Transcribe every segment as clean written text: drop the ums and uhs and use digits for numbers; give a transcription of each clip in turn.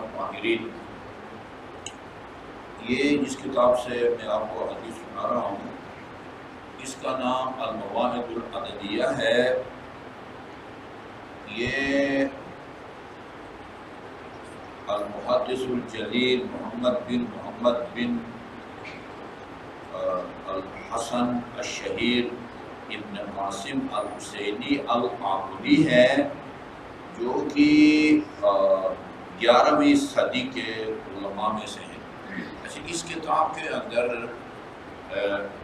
الطاہرین، یہ جس کتاب سے میں آپ کو حدیث سنا رہا ہوں اس کا نام المواہب العددیہ ہے۔ یہ المحدث الجلیل محمد بن الحسن الشہیر ابن قاسم الحسینی العاملی ہے، جو کہ 11ویں صدی کے علماء میں سے ہیں۔ اچھا، اس کتاب کے اندر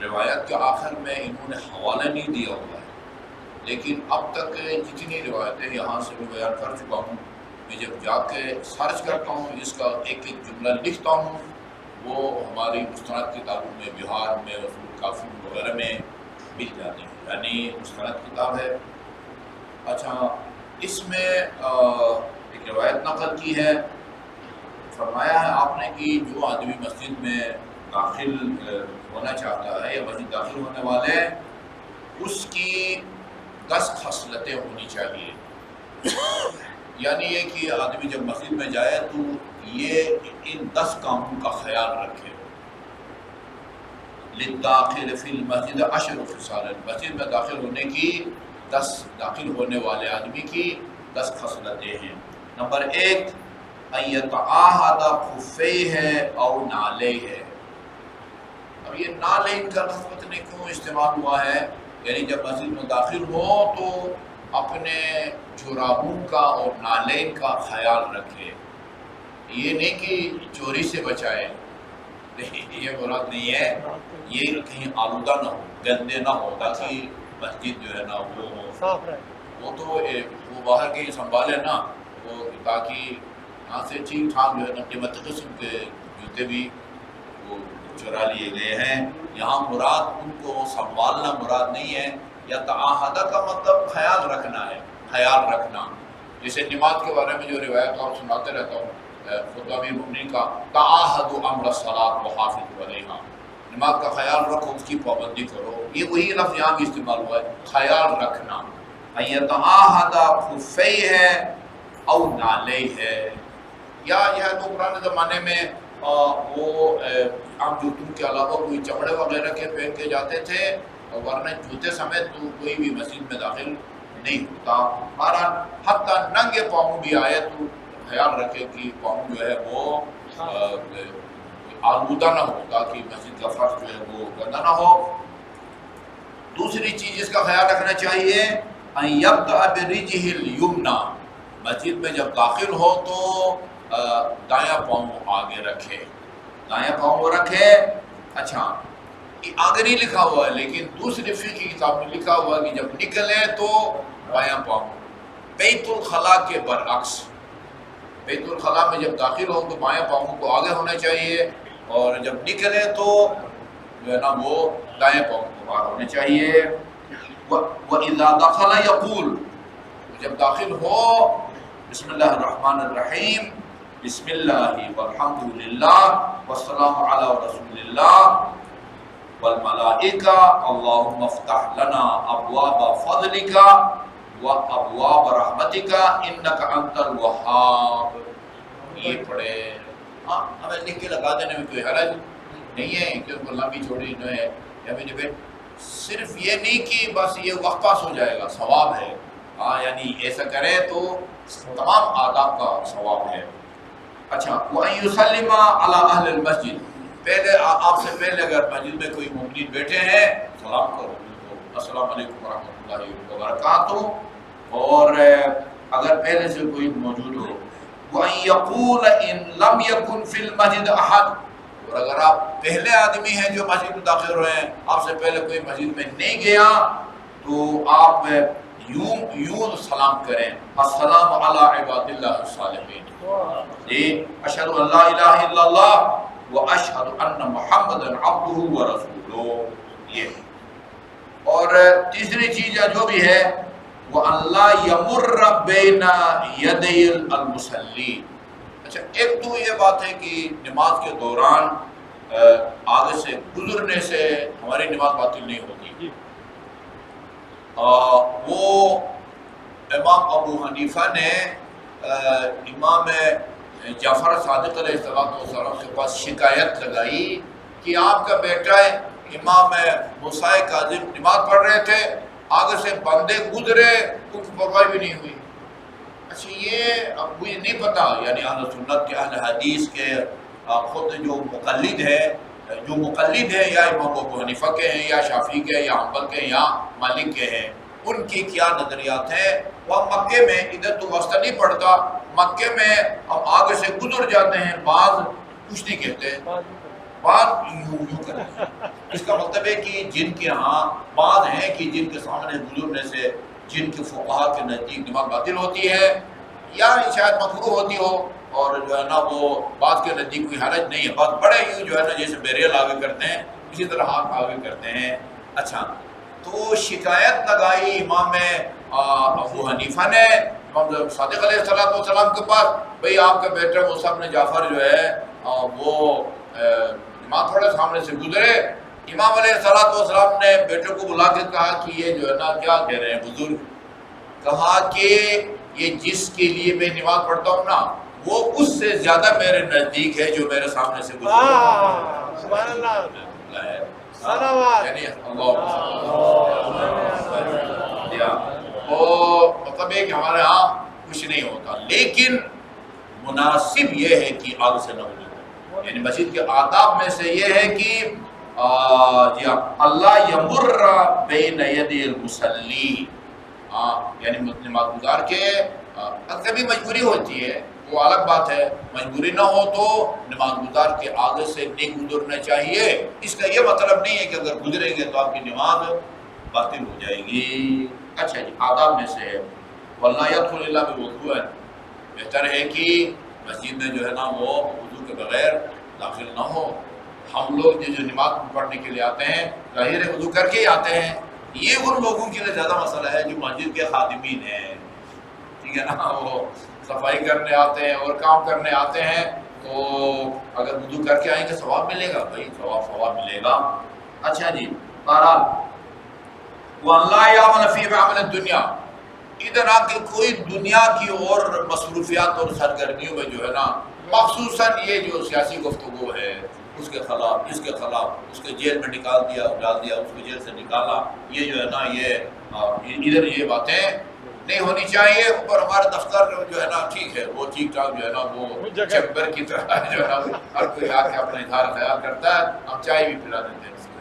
روایت کے آخر میں انہوں نے حوالہ نہیں دیا ہوا ہے، لیکن اب تک جتنی روایتیں یہاں سے میں بیان کر چکا ہوں، میں جب جا کے سرچ کرتا ہوں اس کا ایک ایک جملہ لکھتا ہوں، وہ ہماری مستند کتابوں میں، بہار میں، اصول کافی وغیرہ میں مل جاتے ہیں، یعنی مستند کتاب ہے۔ اچھا، اس میں ایک روایت نقل کی ہے، فرمایا ہے آپ نے کہ جو آدمی مسجد میں داخل ہونا چاہتا ہے یا مسجد داخل ہونے والے، اس کی 10 خصلتیں ہونی چاہیے۔ یعنی یہ کہ آدمی جب مسجد میں جائے تو یہ ان 10 کاموں کا خیال رکھے۔ للداخل فی المسجد 10 خصال، مسجد میں داخل ہونے کی 10 داخل ہونے والے آدمی کی 10 خصلتیں ہیں۔ نمبر 1 ان یتعاہد خفیہ او نعلیہ۔ اب یہ نعلین کا لفظ پتہ نہیں کیوں استعمال ہوا ہے، یعنی جب مسجد میں داخل ہو تو اپنے جرابوں کا اور نعلین کا خیال رکھے۔ یہ نہیں کہ چوری سے بچائے، یہ مراد نہیں ہے، یہ کہیں آلودہ نہ ہو، گندے نہ ہو، تاکہ مسجد جو ہے نا وہ صاف رہے۔ وہ تو وہ باہر کے سنبھالے نا، وہ تاکہ یہاں سے ٹھیک ٹھاک جو ہے نا قیمتی قسم کے جوتے بھی وہ چرا لیے گئے ہیں۔ یہاں مراد ان کو سنبھالنا مراد نہیں ہے، یا تعاہدہ کا مطلب خیال رکھنا ہے، خیال رکھنا۔ جیسے نماز کے بارے میں جو روایت آپ سناتے رہتا ہوں، خطبہ امیر المؤمنین کا، تعاہدوا امر الصلاۃ وحافظوا علیہا، نماز کا خیال رکھو، اس کی پابندی کرو۔ یہ وہی لفظ یہاں بھی استعمال ہوا ہے، خیال رکھنا۔ ان یتعاہد خفیہ او نعلیہ، یا یہ تو پرانے زمانے میں وہ عام جوتوں کے علاوہ کوئی چمڑے وغیرہ کے پہن کے جاتے تھے، ورنہ جوتے سمیت تو کوئی بھی مسجد میں داخل نہیں ہوتا۔ بہرحال حتیٰ ننگے پاؤں بھی آئے تو خیال رکھے کہ پاؤں جو ہے وہ آلودہ نہ ہو، تاکہ مسجد کا فرش جو ہے وہ گندا نہ ہو۔ دوسری چیز اس کا خیال رکھنا چاہیے، ان یبدأ برجلہ الیمنی، مسجد میں جب داخل ہو تو دایاں پاؤں آگے رکھے، دایاں پاؤں رکھے۔ اچھا، آگے نہیں لکھا ہوا ہے، لیکن دوسری فقہ کی کتاب میں لکھا ہوا ہے کہ جب نکلے تو بایاں پاؤں۔ بیت الخلاء کے برعکس، بیت الخلاء میں جب داخل ہو تو بایاں پاؤں کو آگے ہونا چاہیے، اور جب نکلے تو جو ہے نا وہ دائیں پاؤں کو باہر ہونے چاہیے۔ وَإِذَا دَخَلَ يَقُولُ، جب داخل ہو بسم اللہ الرحمن الرحیم، بسم اللہ والحمد للہ والسلام علی رسول اللہ والملائکہ اللہم افتح لنا ابواب فضلک وابواب رحمتک انک انت الوہاب، یہ پڑھے۔ ہاں، ہمیں لکھ کے لگا دینے میں کوئی حرج نہیں ہے، کیونکہ لمبی چھوڑی جو ہے صرف یہ نہیں کہ بس یہ وقت پاس ہو جائے گا، ثواب ہے۔ ہاں، یعنی ایسا کرے تو تمام آداب کا ثواب ہے۔ اچھا، وَأَن يُسَلِّمَ عَلَىٰ أَهْلِ الْمَسْجِدِ، پہلے آپ سے پہلے اگر مسجد میں کوئی مومنین بیٹھے ہیں سلام کرو، السلام علیکم ورحمۃ اللہ وبرکاتہ، اور اگر پہلے سے کوئی موجود ہو۔ وَأَن يَقُولَ إِن لَمْ يَكُنْ فِي الْمَسْجِدِ أَحَدٌ، اور اگر آپ پہلے آدمی ہیں جو مسجد میں داخل ہوئے ہیں، آپ سے پہلے کوئی مسجد میں نہیں گیا، تو آپ یوں سلام کریں، السلام علی عباد اللہ الصالحین، اشہد ان لا الہ الا اللہ واشہد ان محمدا عبدہ ورسولہ۔ یہ اور تیسری چیز جو بھی ہے وہ اللہ یمر بین یدی المصلی۔ اچھا، ایک تو یہ بات ہے کہ نماز کے دوران آگے سے گزرنے سے ہماری نماز باطل نہیں ہوتی۔ وہ امام ابو حنیفہ نے امام جعفر صادق علیہ السلام کے پاس شکایت لگائی کہ آپ کا بیٹا ہے امام موسیٰ کاظم نماز پڑھ رہے تھے، آگے سے بندے گزرے، کچھ پرواہ بھی نہیں ہوئی۔ اچھا یہ اب مجھے نہیں پتا، یعنی اہل سنت کے اہل حدیث کے خود جو مقلد ہے یا امام ابو حنیفہ کے ہیں یا شافعی کے یا حنبل کے یا مالک کے ہیں، ان کی کیا نظریات ہیں۔ وہ مکے میں ادھر تو واسطہ نہیں پڑتا، مکے میں ہم آگے سے گزر جاتے ہیں، بعض کچھ نہیں کہتے، بعض یوں کرتے ہیں۔ اس کا مطلب ہے کہ جن کے ہاں بعض ہیں کہ جن کے سامنے گزرنے سے جن کے فقہا کے نزدیک نماز باطل ہوتی ہے یا شاید مکروہ ہوتی ہو، اور جو ہے نا وہ بعض کے نزدیک کوئی حرج نہیں ہے، بعض بڑے یوں جو ہے نا جیسے بیریل آگے کرتے ہیں اسی طرح ہاتھ آگے کرتے ہیں۔ اچھا تو شکایت لگائی امام ابو حنیفہ نے امام صادق علیہ السلام کے پاس، بھئی آپ کے بیٹے موسیٰ بن جعفر جو ہے وہ نماز پڑھے سامنے سے گزرے۔ امام علیہ السلام نے بیٹے کو بلا کے کہا کہ یہ جو ہے نا کیا کہہ رہے ہیں بزرگ، کہا کہ یہ جس کے لیے میں نماز پڑھتا ہوں نا وہ اس سے زیادہ میرے نزدیک ہے جو میرے سامنے سے گزرے۔ سبحان اللہ، یعنی تو مطلب ہے کہ ہمارے ہاں کچھ نہیں ہوتا، لیکن مناسب یہ ہے کہ آگ سے نہ گزرے۔ یعنی مسجد کے آداب میں سے یہ ہے کہ اللہ یمر بین یدی المصلی، یعنی نماز گزار کے کبھی مجبوری ہوتی ہے وہ الگ بات ہے، مجبوری نہ ہو تو نماز گزار کے آگے سے نہیں گزرنا چاہیے۔ اس کا یہ مطلب نہیں ہے کہ اگر گزریں گے تو آپ کی نماز باطل ہو جائے گی۔ اچھا جی، آداب میں سے ہے وَلَا يَدْخُلُ إِلَّا بِوُضُوءٍ، بہتر ہے کہ مسجد میں جو ہے نا وہ وضو کے بغیر داخل نہ ہو۔ ہم لوگ جو نماز پڑھنے کے لیے آتے ہیں ظاہر ہے وضو کر کے ہی آتے ہیں، یہ ان لوگوں کے لیے زیادہ مسئلہ ہے جو مسجد کے خادمین ہیں، ٹھیک ہے نا، وہ صفائی کرنے آتے ہیں اور کام کرنے آتے ہیں، تو اگر وضو کر کے آئیں گے ثواب ملے گا، بھائی ثواب ملے گا۔ اچھا جی، بہرحال وَاللَّهُ يَعْمَلُ فِي عَمَلِ الدُّنْيَا، ادھر آ کے کوئی دنیا کی اور مصروفیات اور سرگرمیوں میں جو ہے نا مخصوصاً یہ جو سیاسی گفتگو ہے اس کے خلاف، اس کے خلاف، اس کے جیل میں نکال دیا، ڈال دیا، اس کو جیل سے نکالا، یہ جو ہے نا یہ ادھر یہ باتیں نہیں ہونی چاہیے۔ اوپر ہمارا دفتر جو ہے نا ٹھیک ہے، وہ ٹھیک ٹھاک جو ہے نا وہ چیمبر کی طرح جو ہے نا ہر کوئی آ کے اپنا اظہار خیال کرتا ہے، ہم چائے بھی پلا دیتے ہیں اس کو۔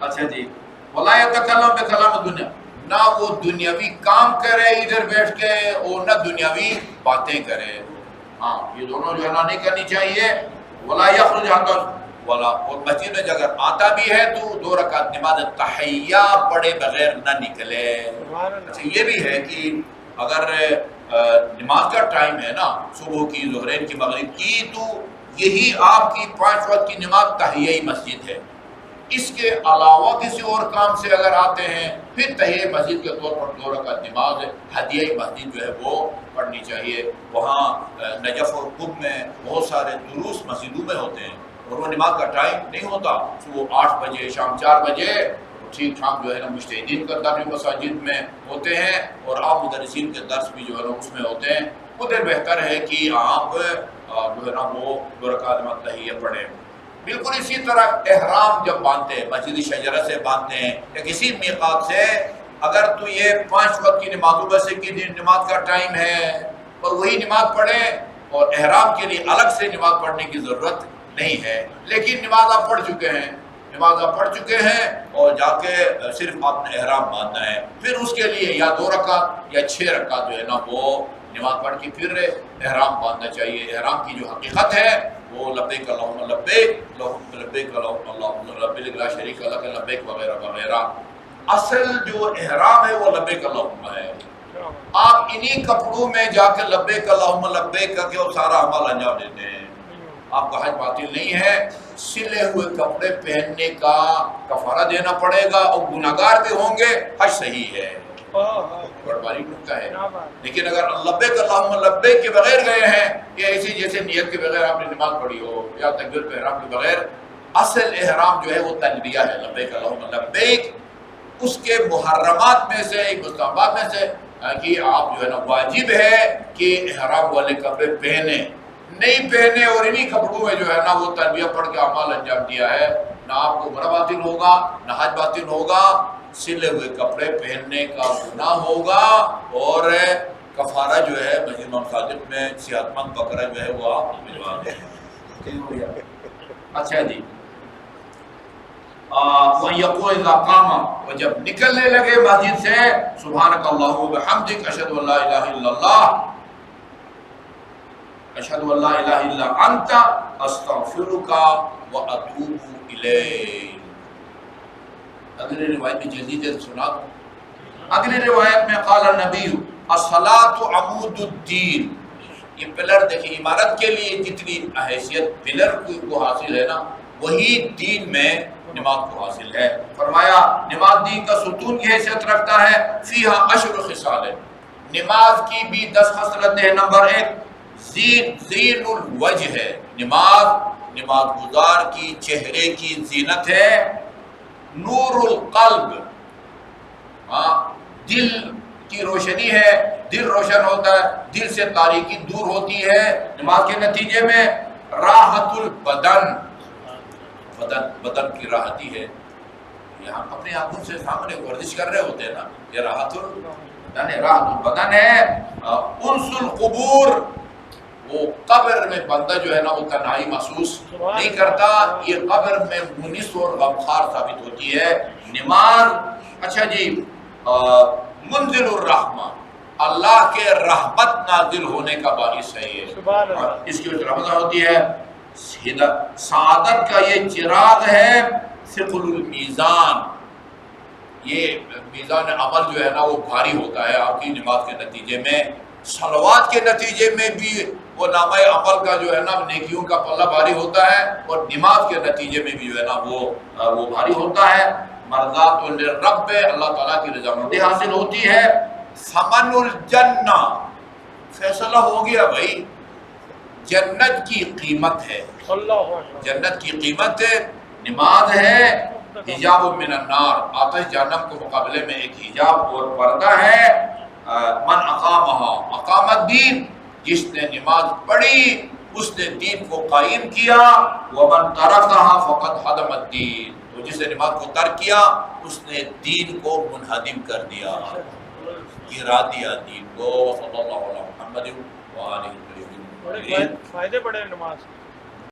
اچھا جی، وَلَا يَتَكَلَّمُ بِكَلَامِ الدُّنْيَا، نہ وہ دنیاوی کام کرے ادھر بیٹھ کے اور نہ دنیاوی باتیں کرے، ہاں یہ دونوں جو ہے نا نہیں کرنی چاہیے۔ وَلَا يَخْرُجْ حَتَّى، اور مسجد میں اگر آتا بھی ہے تو 2 رکعت نماز تحیہ پڑھے بغیر نہ نکلے۔ اچھا یہ بھی ہے کہ اگر نماز کا ٹائم ہے نا صبح کی، ظہرین کی، مغرب کی، تو یہی آپ کی 5 وقت کی نماز تحیہ مسجد ہے۔ اس کے علاوہ کسی اور کام سے اگر آتے ہیں پھر تحیہ مسجد کے طور پر 2 رکعت نماز ہدیہ مسجد جو ہے وہ پڑھنی چاہیے۔ وہاں نجف اور قم میں بہت سارے دروس مسجدوں میں ہوتے ہیں اور وہ نماز کا ٹائم نہیں ہوتا، صبح 8 بجے، شام 4 بجے، ٹھیک ٹھاک جو ہے نا مجتہدین کا درس مساجد میں ہوتے ہیں اور آپ مدرسین کے درس بھی جو ہے نا اس میں ہوتے ہیں۔ ادھر بہتر ہے کہ آپ جو ہے نا وہ 2 رکعت نماز تحیہ پڑھیں۔ بالکل اسی طرح احرام جب باندھتے ہیں، مسجد شجرہ سے باندھتے ہیں یا کسی میقات سے، اگر تو یہ 5 وقت کی نمازوں میں سے کی نماز کا ٹائم ہے اور وہی نماز پڑھیں، اور احرام کے لیے الگ سے نماز پڑھنے کی ضرورت نہیں ہے، لیکن نماز آپ پڑھ چکے ہیں، اور جا کے صرف آپ نے احرام باندھنا ہے، پھر اس کے لیے یا 2 رکعت یا 6 رکعت جو ہے نا وہ نماز پڑھ کے پھر احرام باندھنا چاہیے۔ احرام کی جو حقیقت ہے وہ لبیک اللہم لبیک، لبیک اللہم لبیک لا شریک لک لبیک وغیرہ وغیرہ۔ اصل جو احرام ہے وہ لبیک اللہم ہے۔ آپ انہی کپڑوں میں جا کے لبیک اللہم لبیک کر کے وہ سارا عمل انجام دیتے ہیں، آپ کا حج باطل نہیں ہے۔ سلے ہوئے کپڑے پہننے کا کفارہ دینا پڑے گا اور گناہگار بھی ہوں گے، حج صحیح ہے، بڑا باریک نکتہ ہے۔ لیکن اگر لبیک اللہم لبیک کے بغیر گئے ہیں، یا ایسی جیسے نیت کے بغیر آپ نے نماز پڑھی ہو یا تکبیر احرام کے بغیر، اصل احرام جو ہے وہ تلبیہ ہے، لبیک اللہم لبیک۔ اس کے محرمات میں سے، ایک مستحبات میں سے کہ آپ جو ہے نا واجب ہے کہ احرام والے کپڑے پہنے، نہیں پہنے اور انہی کپڑوں میں جو ہے نا وہ تلبیہ پڑھ کے اعمال انجام دیا ہے، نہ آپ کو عمرہ باطل ہوگا نہ حج باطل ہوگا، سلے ہوئے کپڑے پہننے کا گناہ ہوگا، اور کفارہ جو ہے مسجد امام صادق میں صحت مند بکرا جو ہے وہ آپ بھجوا دیں۔ اچھا جی، وَيَقُولُ إِذَا قَامَ، اور جب نکلنے لگے مسجد سے، سبحانک اللہم وبحمدک اشہد ان لا الہ الا اللہ اشہد ان لا الہ الا انت استغفرک واتوب الیک۔ اگلی روایت میں جلدی جلدی سنا دوں۔ اگلی روایت میں قال النبی الصلاۃ عمود الدین، یہ پلر دیکھیں، عمارت کے لیے جتنی حیثیت پلر کو حاصل ہے نا، وہی دین میں نماز کو حاصل ہے۔ فرمایا نماز دین کا ستون کی حیثیت رکھتا ہے، فیہا عشر خصال، نماز کی بھی 10 خصلتیں۔ نمبر 1 زین الوجہ ہے، نماز گزار کی چہرے کی زینت ہے۔ نور القلب، دل کی روشنی ہے، دل روشن ہوتا ہے، دل سے تاریکی دور ہوتی ہے نماز کے نتیجے میں۔ راحت البدن، بدن کی راحتی ہے، یہاں اپنے آنکھوں سے سامنے ورزش کر رہے ہوتے ہیں نا، یہ راحت البدن ہے۔ انس القبور، وہ قبر میں بندہ جو ہے نا وہ تنہائی محسوس نہیں کرتا، یہ قبر میں مونس اور غمخوار ثابت ہوتی ہے نماز۔ اچھا جی، منزل الرحمہ، اللہ کے رحمت نازل ہونے کا باعث ہے یہ، اس کی وجہ رحمت ہوتی ہے۔ سعادت کا یہ چراغ ہے۔ ثقل المیزان، یہ میزان عمل جو ہے نا وہ بھاری ہوتا ہے آپ کی نماز کے نتیجے میں، صلوات کے نتیجے میں بھی وہ نامہ عمل کا جو ہے نا نیکیوں کا پلہ بھاری ہوتا ہے، اور نماز کے نتیجے میں بھی جو ہے نا وہ بھاری ہوتا ہے۔ مرضات الرب، اللہ تعالیٰ کی رضامندی حاصل ہوتی ہے۔ ثمن الجنہ، فیصلہ ہو گیا بھائی، جنت کی قیمت ہے، جنت کی قیمت نماز ہے۔ حجاب من النار، آتش جہنم کو مقابلے میں ایک حجاب اور پردہ ہے۔ من اقامہا، اقام الدین، جس نے نماز پڑھی اس نے دین کو قائم کیا۔ ومن ترکہا فقد ہدم الدین، تو جس نے نماز کو ترک کیا اس نے دین کو منہدم کر دیا، گرا دیا دین کو۔ صلی اللہ علیہ محمد وآلہ وسلم۔ فائدے بڑے نماز